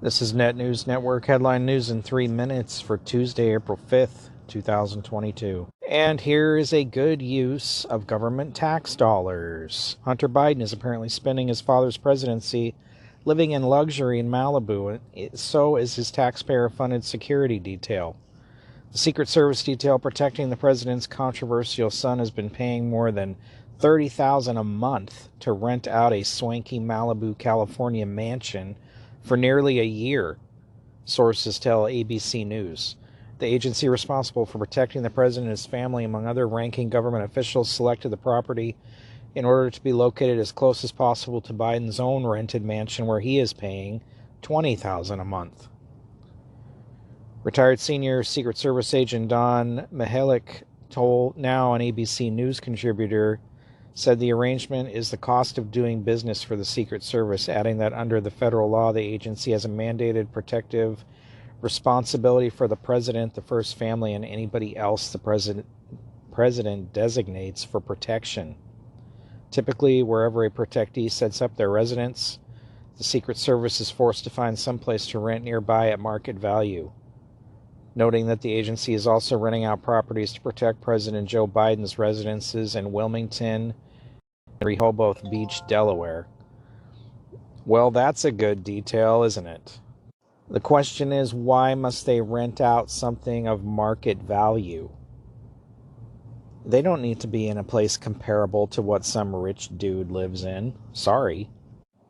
This is Net News Network headline news in 3 minutes for Tuesday, April 5th, 2022. And here is a good use of government tax dollars. Hunter Biden is apparently spending his father's presidency living in luxury in Malibu, and so is his taxpayer-funded security detail. The Secret Service detail protecting the president's controversial son has been paying more than $30,000 a month to rent out a swanky Malibu, California mansion for nearly a year, sources tell ABC News. The agency responsible for protecting the president and his family, among other ranking government officials, selected the property in order to be located as close as possible to Biden's own rented mansion, where he is paying $20,000 a month. Retired senior Secret Service agent Don Mihalik told Now, an ABC News contributor, said the arrangement is the cost of doing business for the Secret Service, adding that under the federal law, the agency has a mandated protective responsibility for the president, the first family, and anybody else the president designates for protection. Typically, wherever a protectee sets up their residence, the Secret Service is forced to find some place to rent nearby at market value. Noting that the agency is also renting out properties to protect President Joe Biden's residences in Wilmington and Rehoboth Beach, Delaware. Well, that's a good detail, isn't it? The question is, why must they rent out something of market value? They don't need to be in a place comparable to what some rich dude lives in. Sorry.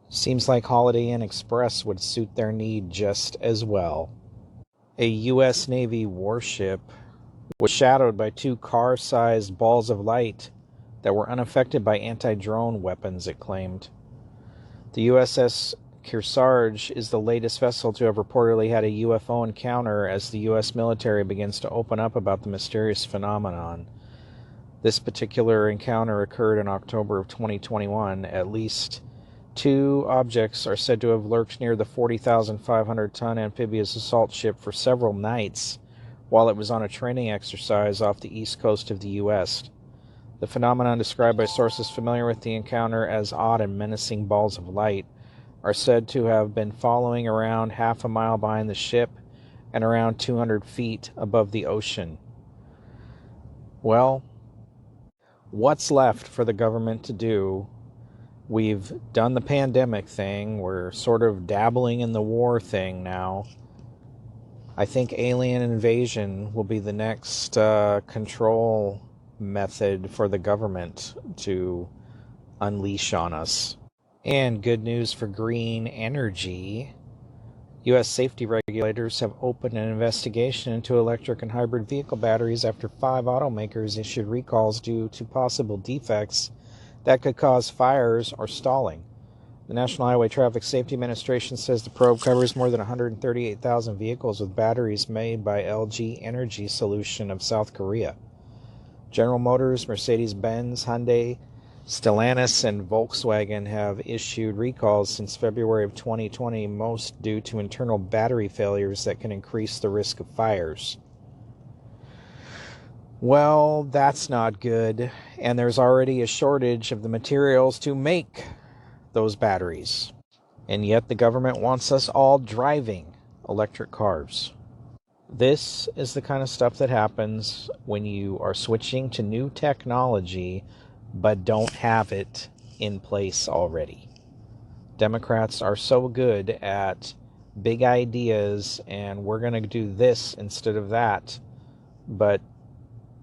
Seems like Holiday Inn Express would suit their need just as well. A U.S. Navy warship was shadowed by two car-sized balls of light that were unaffected by anti-drone weapons, it claimed. The USS Kearsarge is the latest vessel to have reportedly had a UFO encounter as the U.S. military begins to open up about the mysterious phenomenon. This particular encounter occurred in October of 2021. At least two objects are said to have lurked near the 40,500-ton amphibious assault ship for several nights while it was on a training exercise off the east coast of the U.S. The phenomenon, described by sources familiar with the encounter as odd and menacing balls of light, are said to have been following around half a mile behind the ship and around 200 feet above the ocean. Well, what's left for the government to do? We've done the pandemic thing. We're sort of dabbling in the war thing now. I think alien invasion will be the next control method for the government to unleash on us. And good news for green energy. U.S. safety regulators have opened an investigation into electric and hybrid vehicle batteries after 5 automakers issued recalls due to possible defects that could cause fires or stalling. The National Highway Traffic Safety Administration says the probe covers more than 138,000 vehicles with batteries made by LG Energy Solution of South Korea. General Motors, Mercedes-Benz, Hyundai, Stellantis, and Volkswagen have issued recalls since February of 2020, most due to internal battery failures that can increase the risk of fires. Well, that's not good, and there's already a shortage of the materials to make those batteries. And yet the government wants us all driving electric cars. This is the kind of stuff that happens when you are switching to new technology but don't have it in place already. Democrats are so good at big ideas and we're going to do this instead of that, but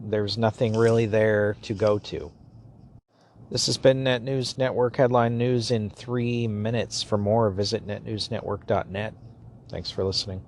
there's nothing really there to go to. This has been Net News Network headline news in 3 minutes. For more, visit netnewsnetwork.net. Thanks for listening.